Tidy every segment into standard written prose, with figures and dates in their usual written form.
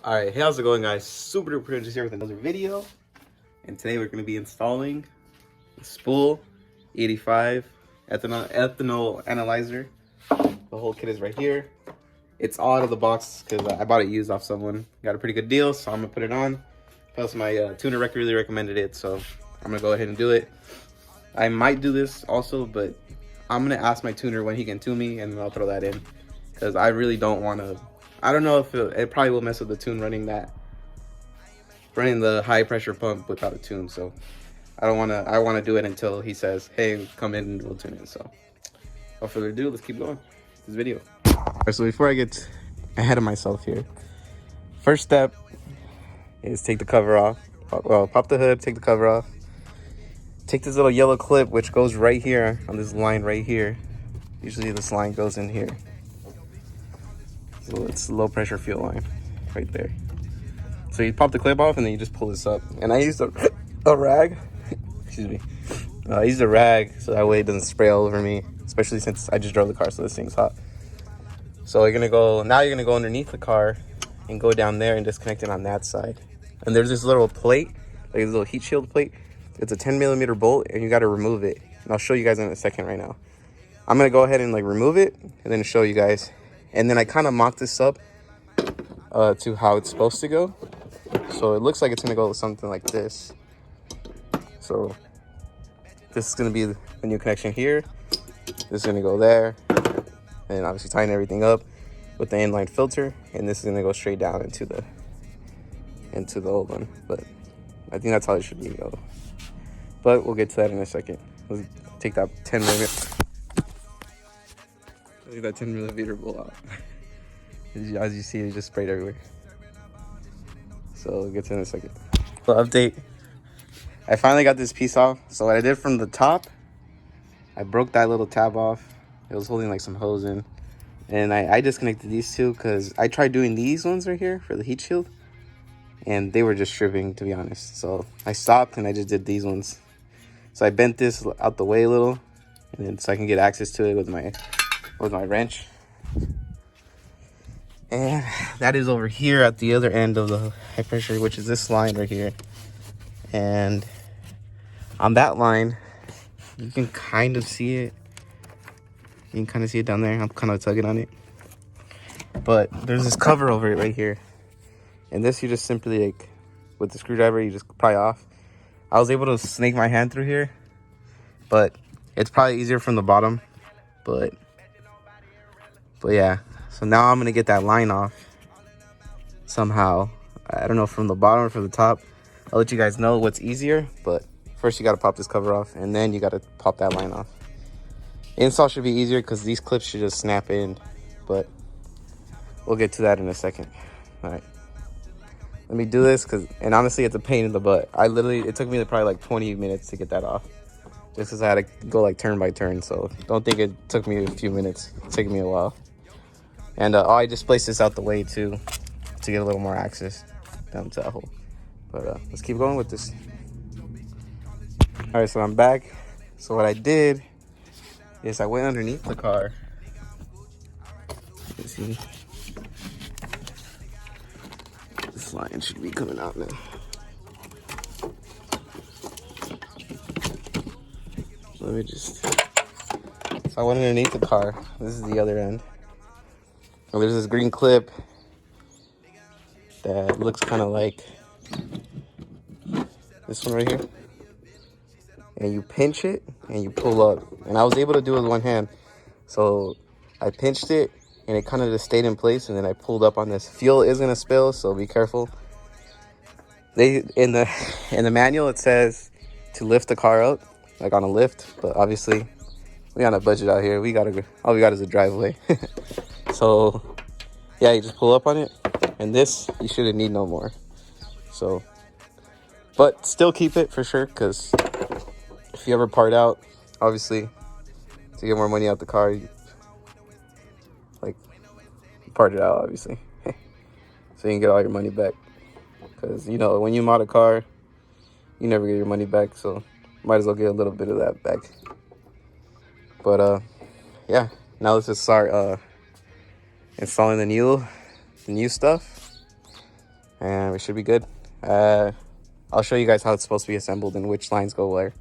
Alright, hey, how's it going, guys? SvperDvperPRALex here with another video. And today we're going to be installing the Spool E85 ethanol analyzer. The whole kit is right here. It's all out of the box because I bought it used off someone. Got a pretty good deal, so I'm going to put it on. Plus my tuner rec really recommended it, so I'm going to go ahead and do it. I might do this also, but I'm going to ask my tuner when he can tune me, and then I'll throw that in. Because I really don't want to... I don't know if it probably will mess with the tune running the high pressure pump without a tune. So I want to do it until he says, hey, come in and we'll tune it. So without further ado, let's keep going this video. Alright, so before I get ahead of myself here, first step is take the cover off. Well, pop the hood, take the cover off. Take this little yellow clip, which goes right here on this line right here. Usually this line goes in here. So it's low pressure fuel line right there. So you pop the clip off and then you just pull this up. And I used a rag. Excuse me. I used a rag so that way it doesn't spray all over me, especially since I just drove the car, so this thing's hot. So you're gonna go underneath the car and go down there and disconnect it on that side. And there's this little plate, like this little heat shield plate. It's a 10mm bolt and you gotta remove it. And I'll show you guys in a second right now. I'm gonna go ahead and remove it and then show you guys. And then I kind of mocked this up to how it's supposed to go. So it looks like it's going to go something like this. So this is going to be the new connection here. This is going to go there. And obviously tighten everything up with the inline filter. And this is going to go straight down into the old one. But I think that's how it should be. But we'll get to that in a second. Let's take that 10mm. Look at that 10mm bolt out. As you see, it just sprayed everywhere. So we'll get to it in a second. So update. I finally got this piece off. So what I did from the top, I broke that little tab off. It was holding like some hose in. And I disconnected these two because I tried doing these ones right here for the heat shield. And they were just stripping, to be honest. So I stopped and I just did these ones. So I bent this out the way a little. And then so I can get access to it with my wrench. And that is over here at the other end of the high pressure, which is this line right here. And on that line, you can kind of see it. You can kind of see it down there. I'm kind of tugging on it. But there's this cover over it right here. And this you just simply, with the screwdriver, you just pry off. I was able to snake my hand through here. But it's probably easier from the bottom. But yeah. So now I'm going to get that line off somehow. I don't know, from the bottom or from the top. I'll let you guys know what's easier. But first you got to pop this cover off. And then you got to pop that line off. Install should be easier because these clips should just snap in. But we'll get to that in a second. All right. Let me do this. And honestly, it's a pain in the butt. It took me probably 20 minutes to get that off. Just because I had to go turn by turn. So don't think it took me a few minutes. It's taking me a while. And I just placed this out the way too, to get a little more access down to that hole. But let's keep going with this. All right, so I'm back. So what I did is I went underneath the car. You see, this line should be coming out now. Let me just. So I went underneath the car. This is the other end. And there's this green clip that looks kind of like this one right here. And you pinch it and you pull up. And I was able to do it with one hand. So I pinched it and it kind of just stayed in place. And then I pulled up on this. Fuel is going to spill, so be careful. In the manual, it says to lift the car up, like on a lift. But obviously, we on a budget out here. All we got is a driveway. So, yeah, you just pull up on it, and this, you shouldn't need no more. So, but still keep it for sure, because if you ever part out, obviously, to get more money out the car, you part it out, obviously. So you can get all your money back. Because, when you mod a car, you never get your money back, so might as well get a little bit of that back. But, yeah, now let's just start installing the new stuff. and we should be good. I'll show you guys how it's supposed to be assembled and which lines go where.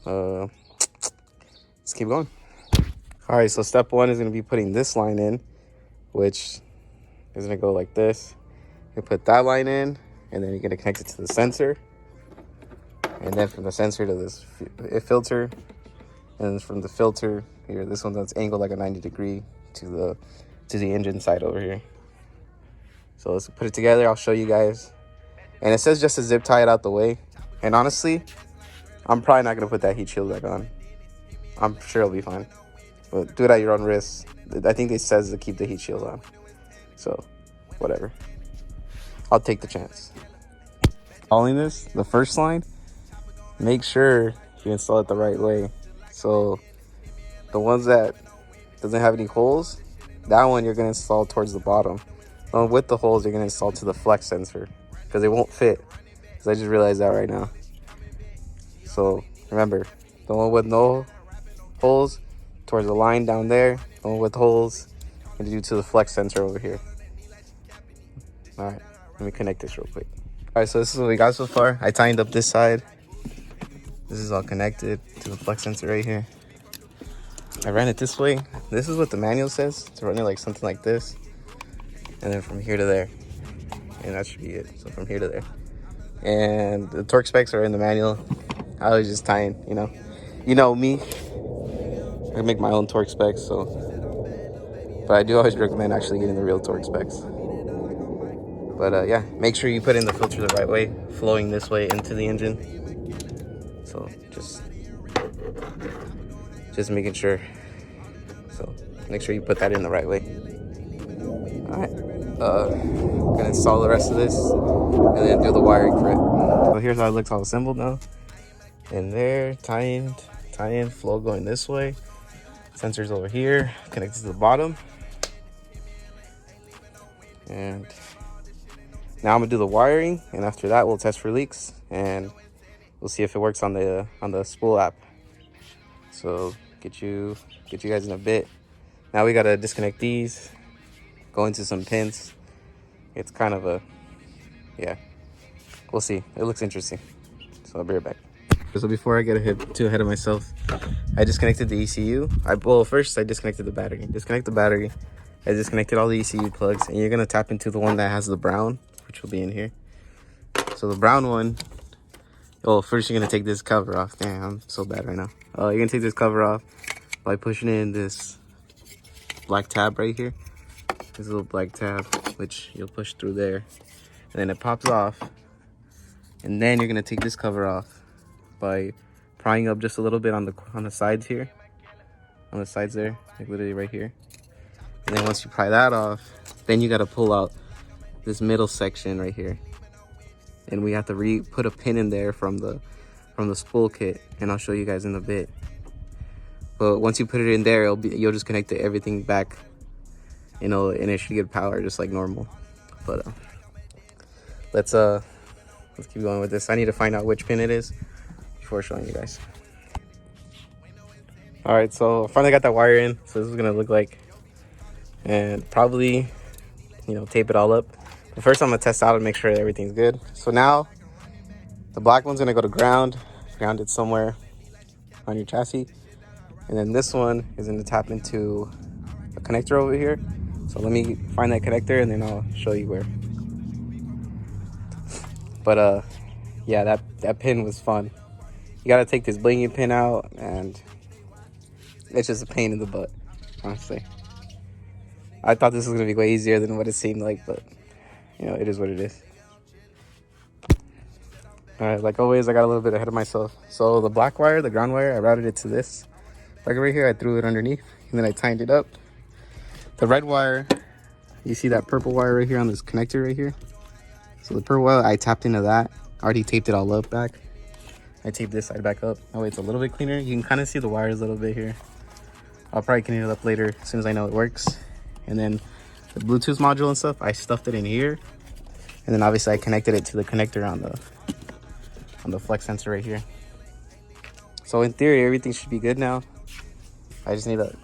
Let's keep going. All right, so step one is going to be putting this line in, which is going to go like this. You put that line in, and then you're going to connect it to the sensor, and then from the sensor to this filter, and from the filter here, this one that's angled like a 90 degree to the engine side over here. So let's put it together. I'll show you guys. And it says just to zip tie it out the way. And honestly, I'm probably not going to put that heat shield back on. I'm sure it'll be fine. But do it at your own risk. I think it says to keep the heat shield on. So, whatever. I'll take the chance. Following this, the first line, make sure you install it the right way. So, the ones that doesn't have any holes, that one you're going to install towards the bottom. The one with the holes, you're going to install to the flex sensor, because it won't fit. Because I just realized that right now. So remember, the one with no holes towards the line down there. The one with holes, and do to the flex sensor over here. All right, let me connect this real quick. All right, so this is what we got so far. I tightened up this side. This is all connected to the flex sensor right here. I ran it this way. This is what the manual says, to run it like something like this. And then from here to there. And that should be it. So from here to there. And the torque specs are in the manual. I was just tying, you know me. I can make my own torque specs, so. But I do always recommend actually getting the real torque specs. But yeah, make sure you put in the filter the right way, flowing this way into the engine. So just making sure. So make sure you put that in the right way. All right. I'm gonna install the rest of this and then do the wiring for it. So here's how it looks all assembled now. In there, tie in, flow going this way. Sensors over here, connected to the bottom. And now I'm gonna do the wiring, and after that we'll test for leaks and we'll see if it works on the spool app. So get you guys in a bit. Now we gotta disconnect these, go into some pins. It's kind of yeah, we'll see. It looks interesting. So I'll be right back. So before I get too ahead of myself, I disconnected the ECU. First I disconnected the battery. Disconnect the battery. I disconnected all the ECU plugs, and you're gonna tap into the one that has the brown, which will be in here. So the brown one, first you're gonna take this cover off. Damn, I'm so bad right now. You're gonna take this cover off by pushing in this black tab right here. This little black tab, which you'll push through there, and then it pops off. And then you're gonna take this cover off by prying up just a little bit on the sides here, on the sides there, like literally right here. And then once you pry that off, then you gotta pull out this middle section right here, and we have to put a pin in there from the spool kit, and I'll show you guys in a bit. But once you put it in there, you'll just connect everything back, and it should get power just like normal. But let's keep going with this. I need to find out which pin it is before showing you guys. All right, so finally got that wire in. So this is gonna look like, and probably, tape it all up. But first I'm gonna test out and make sure everything's good. So now the black one's gonna go to ground it somewhere on your chassis. And then this one is gonna tap into a connector over here. So let me find that connector and then I'll show you where. But yeah, that pin was fun. You gotta take this blingy pin out, and it's just a pain in the butt, honestly. I thought this was gonna be way easier than what it seemed like, but it is what it is. All right, like always, I got a little bit ahead of myself. So the black wire, the ground wire, I routed it to this. Like right here, I threw it underneath, and then I tightened it up. The red wire, you see that purple wire right here on this connector right here? So the purple wire, I tapped into that. I already taped it all up back. I taped this side back up. That way it's a little bit cleaner. You can kind of see the wires a little bit here. I'll probably clean it up later as soon as I know it works. And then the Bluetooth module and stuff, I stuffed it in here. And then obviously I connected it to the connector on the flex sensor right here. So in theory, everything should be good now. I just need to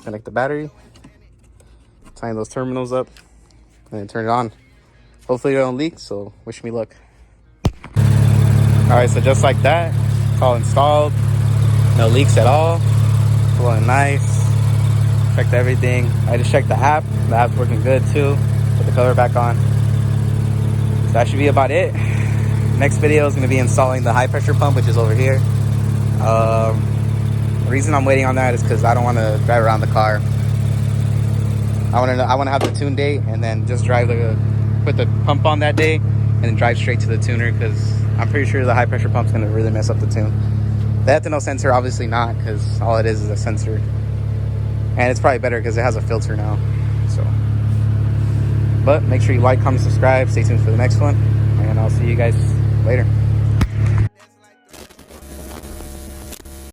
connect the battery, tighten those terminals up, and then turn it on. Hopefully it don't leak, so wish me luck. All right, so just like that, it's all installed. No leaks at all. Flowing nice. Checked everything. I just checked the app. The app's working good too. Put the cover back on. So that should be about it. Next video is going to be installing the high pressure pump, which is over here. The reason I'm waiting on that is because I don't want to drive around the car. I want to have the tune date and then just drive put the pump on that day and then drive straight to the tuner, because I'm pretty sure the high pressure pump's going to really mess up the tune. The ethanol sensor, obviously not, because all it is a sensor. And it's probably better because it has a filter now. So, but make sure you like, comment, subscribe. Stay tuned for the next one, and I'll see you guys later.